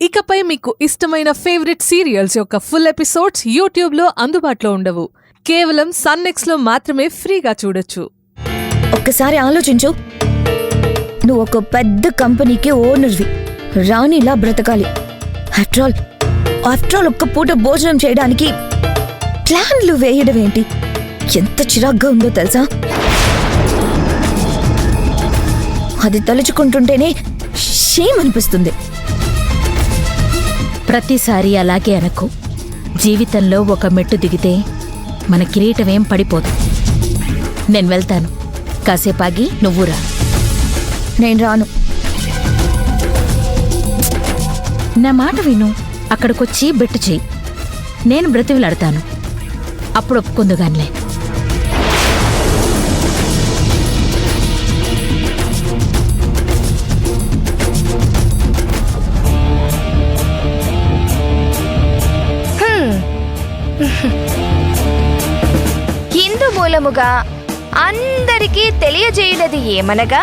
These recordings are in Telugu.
ఇకపై మీకు ఇష్టమైన ఫేవరెట్ సీరియల్స్ యొక్క ఫుల్ ఎపిసోడ్స్ యూట్యూబ్లో అందుబాటులో ఉండవు. కేవలం సన్నెక్స్లో మాత్రమే ఫ్రీగా చూడొచ్చు. ఒక్కసారి ఆలోచించు. నువ్వు ఒక పెద్ద కంపెనీకి ఓనర్వి, రాణిలా బ్రతకాలి. ఆఫ్టర్ ఆల్ ఒక్క పూట భోజనం చేయడానికి ప్లాన్లు వేయడం ఏంటి? ఎంత చిరాగ్గా ఉందో తెలుసా? అది తలుచుకుంటుంటేనే షేమ్ అనిపిస్తుంది. ప్రతిసారి అలాగే అనకు. జీవితంలో ఒక మెట్టు దిగితే మన కిరీటమేం పడిపోదు. నేను వెళ్తాను, కాసేపాగి నువ్వు రా. నేను రాను. నా మాట విను. అక్కడికొచ్చి బెట్టు చెయ్యి, నేను బ్రతివిలాడతాను. అప్పుడు ఒప్పుకుందుగానిలే. హిందూ మూలముగా అందరికీ తెలియజేయనది ఏమనగా,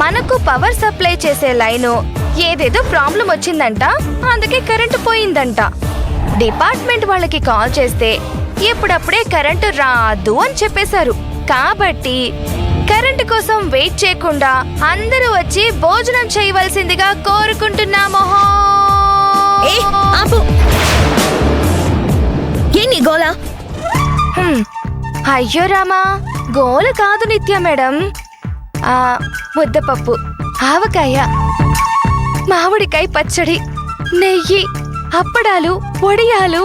మనకు పవర్ సప్లై చేసే లైను ఏదేదో ప్రాబ్లం వచ్చిందంట, అందుకే కరెంటు పోయిందంట. డిపార్ట్మెంట్ వాళ్ళకి కాల్ చేస్తే ఎప్పుడప్పుడే కరెంటు రాదు అని చెప్పేశారు. కాబట్టి కరెంటు కోసం వెయిట్ చేయకుండా అందరూ వచ్చి భోజనం చేయవలసిందిగా కోరుకుంటున్నాము. గోలా? అయ్యో రామా, గోల కాదు నిత్య మేడం. ముద్దపప్పు, ఆవకాయ, మామిడికాయ పచ్చడి, నెయ్యి, అప్పడాలు, వడియాలు,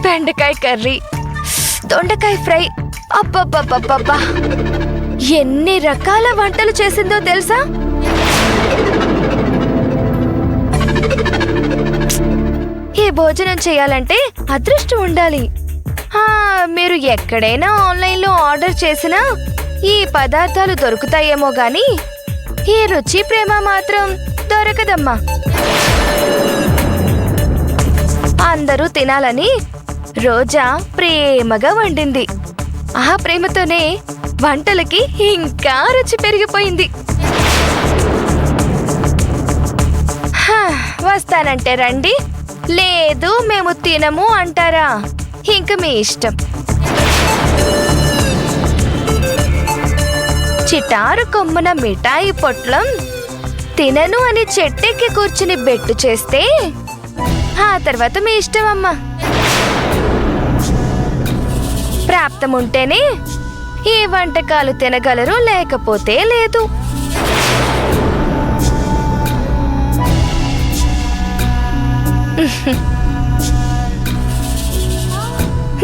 బెండకాయ కర్రీ, దొండకాయ ఫ్రై. అబ్బబ్బబ్బబ్బబ్బా, ఎన్ని రకాల వంటలు చేసిందో తెలుసా? ఈ భోజనం చేయాలంటే అదృష్టం ఉండాలి. మీరు ఎక్కడైనా ఆన్లైన్లో ఆర్డర్ చేసినా ఈ పదార్థాలు దొరుకుతాయేమో గాని ఈ రుచి ప్రేమ మాత్రం దొరకదమ్మా. అందరూ తినాలని రోజా ప్రేమగా వండింది. ఆ ప్రేమతోనే వంటలకి ఇంకా రుచి పెరిగిపోయింది. వస్తానంటే రండి, లేదు మేము తినము అంటారా? ఇంక మీ ఇష్టం. చిటారు కొమ్మున మిఠాయి పొట్లం తినను అని చెట్టెక్కి కూర్చుని బెట్టు చేస్తే ఆ తర్వాత మీ ఇష్టం అమ్మా. ప్రాప్తం ఉంటేనే ఈ వంటకాలు తినగలరు, లేకపోతే లేదు.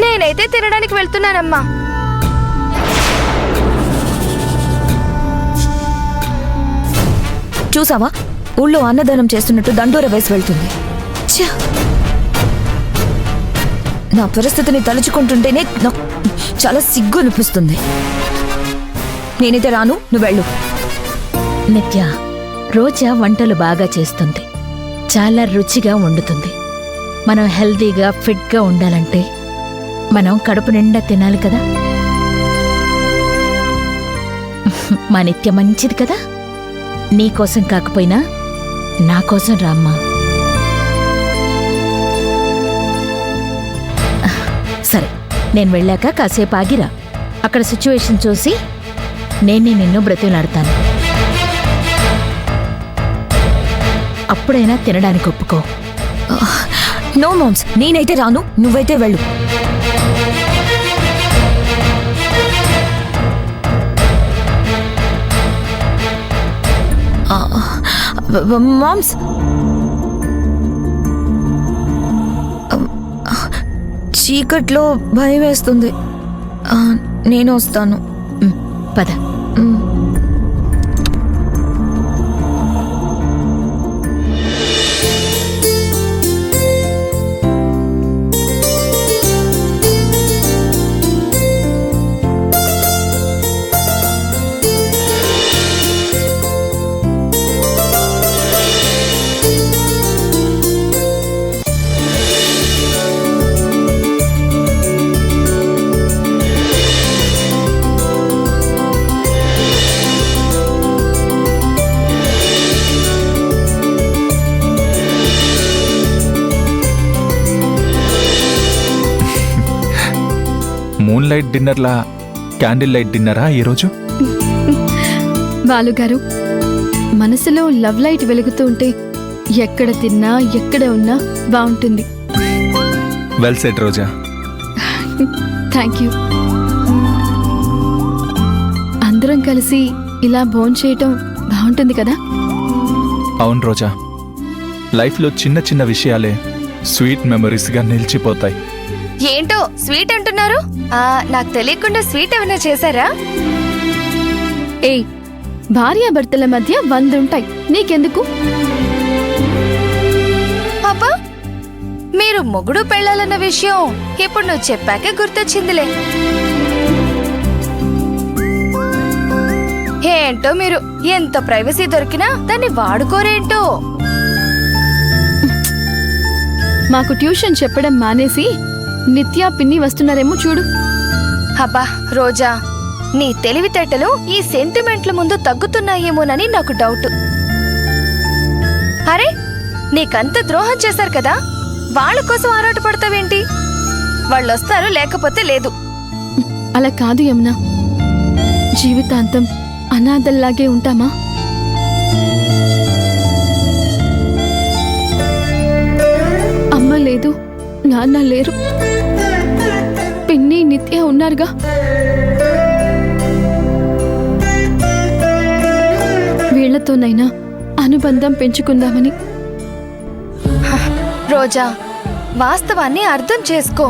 నేనైతే తినడానికి వెళ్తున్నానమ్మా. చూసావా, ఊళ్ళో అన్నదానం చేస్తున్నట్టు దండోర వేసి వెళ్తుంది. నా పరిస్థితిని తలుచుకుంటుంటేనే నాకు చాలా సిగ్గు అనిపిస్తుంది. నేనైతే రాను, నువ్వు వెళ్ళు. నిత్య, రోజా వంటలు బాగా చేస్తుంది, చాలా రుచిగా వండుతుంది. మనం హెల్తీగా ఫిట్గా ఉండాలంటే మనం కడుపు నిండా తినాలి కదా. మా నిత్య మంచిది కదా. నీకోసం కాకపోయినా నా కోసం రామ్మా. సరే, నేను వెళ్ళాక కాసేపు ఆగిరా. అక్కడ సిచ్యువేషన్ చూసి నేనే నిన్ను బ్రతిలాడతాను. అప్పుడైనా తినడానికి ఒప్పుకో. నో మామ్స్, నేనైతే రాను, నువ్వైతే వెళ్ళు. మామ్స్, చీకట్లో భయం వేస్తుంది. నేను వస్తాను. పద. మూన్ లైట్ డిన్నర్లా క్యాండిల్ లైట్ డిన్నరా ఈరోజు? బాలుగారు, మనసులో లవ్ లైట్ వెలుగుతూ ఉంటే ఎక్కడ తిన్నా ఎక్కడ ఉన్నా బాగుంటుంది. Well set Roja. Thank you. అందరం కలిసి ఇలా భోంచేయటం బాగుంటుంది కదా? అవును రోజా, లైఫ్లో చిన్న చిన్న విషయాలే స్వీట్ మెమరీస్గా నిలిచిపోతాయి. ఏంటో స్వీట్ అంటున్నారు? నాకు తెలియకుండా స్వీట్ ఏమైనా చేశారా? ఏయ్, భార్యాభర్తల మధ్య 100 ఉంటాయి, నీకెందుకు? అబ్బా, మీరు మొగుడు పెళ్ళాలన్న విషయం ఇప్పుడు నువ్వు చెప్పాకే గుర్తొచ్చిందిలే. ఏంటో మీరు ఎంత ప్రైవసీ దొరికినా దాన్ని వాడుకోరేంటో. మాకు ట్యూషన్ చెప్పడం మానేసి నిత్య పిన్ని వస్తున్నారేమో చూడు. అబ్బా రోజా, నీ తెలివితేటలు ఈ సెంటిమెంట్ల ముందు తగ్గుతున్నాయేమోనని నాకు డౌట్. అరే, నీకంత ద్రోహం చేశారు కదా, వాళ్ళ కోసం ఆరాట పడతావేంటి? వాళ్ళొస్తారు, లేకపోతే లేదు. అలా కాదు యమున, జీవితాంతం అనాథల్లాగే ఉంటామా? అమ్మ లేదు, నాన్న లేరు, పిన్ని నిత్య ఉన్నారుగా. వీళ్లతోనైనా అనుబంధం పెంచుకుందామని. రోజా, వాస్తవాన్ని అర్థం చేసుకో.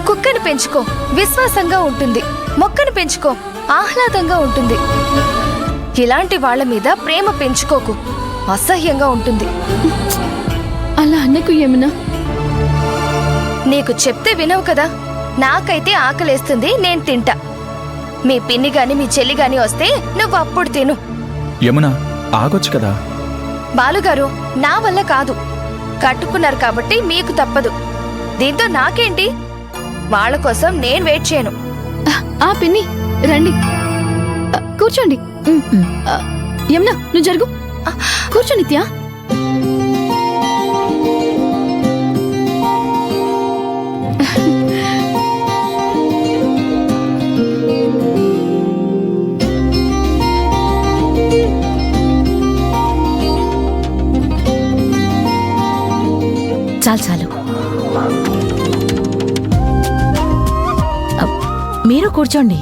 కుక్కను పెంచుకో, విశ్వాసంగా ఉంటుంది. మొక్కను పెంచుకో, ఆహ్లాదంగా ఉంటుంది. ఇలాంటి వాళ్ళ మీద ప్రేమ పెంచుకోకు, అసహ్యంగా ఉంటుంది. అలా అన్నకు యమునా. నీకు చెప్తే వినవు కదా. నాకైతే ఆకలేస్తుంది, నేను తింటా. మీ పిన్ని గాని మీ చెల్లి గాని వస్తే నువ్వు అప్పుడు తిను. యమునా, ఆగొచ్చు కదా. బాలుగారు, నా వల్ల కాదు. కట్టుకున్నారు కాబట్టి మీకు తప్పదు. దీంతో నాకేంటి? వాళ్ళ కోసం నేను వెయిట్ చేయను. ఆ పిన్ని రండి, కూర్చోండి. యమునా, నువ్వు జరుగు. కూర్చో నిత్య. చాలు చాలు, మీరు కూర్చోండి,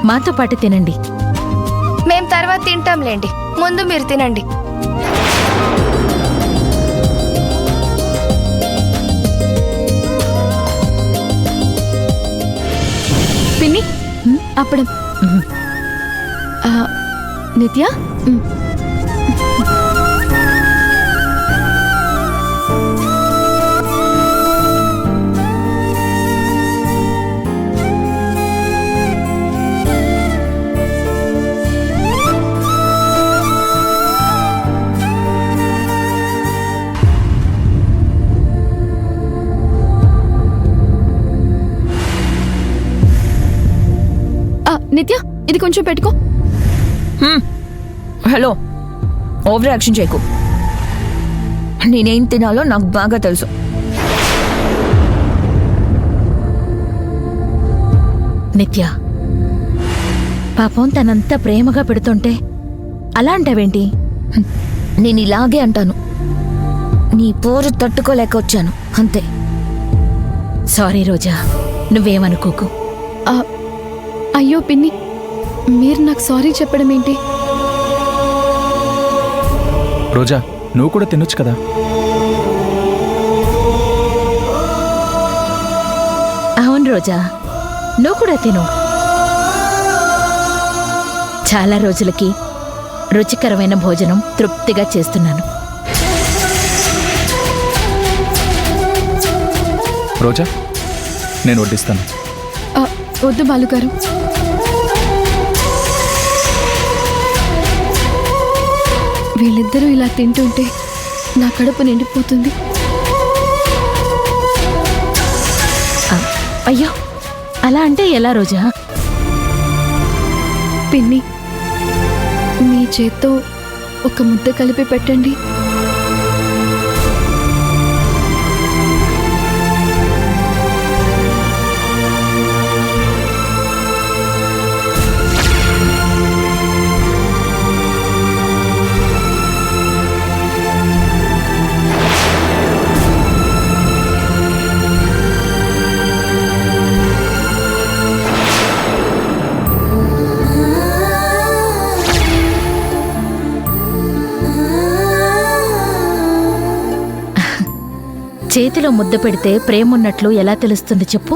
మాతో పాటు తినండి. మేం తర్వాత తింటాంలేండి, ముందు మీరు తినండి. పిన్ని, అప్పడం. నిత్య, నిత్య, ఇది కొంచెం పెట్టుకో. హలో, ఓవర్ యాక్షన్ చేయకు. నేనేం తినాలో నాకు బాగా తెలుసు. నిత్య, పాపం తనంత ప్రేమగా పెడుతుంటే అలా అంటావేంటి? నేను ఇలాగే అంటాను. నీ పోరు తట్టుకోలేక వచ్చాను, అంతే. సారీ రోజా, నువ్వేమనుకోకు. అయ్యో పిన్ని, మీరు నాకు సారీ చెప్పడం ఏంటి? రోజా, నువ్వు కూడా తినొచ్చు కదా. అవును రోజా, నువ్వు కూడా తిను. చాలా రోజులకి రుచికరమైన భోజనం తృప్తిగా చేస్తున్నాను. రోజా, నేను వడ్డిస్తాను. వద్దు బాలుగారు, వీళ్ళిద్దరూ ఇలా తింటుంటే నా కడుపు నిండిపోతుంది. అయ్యో, అలా అంటే ఎలా రోజా? పిన్ని, మీ చేత్తో ఒక ముద్ద కలిపి పెట్టండి. చేతిలో ముద్ద పెడితే ప్రేమున్నట్లు ఎలా తెలుస్తుంది చెప్పు?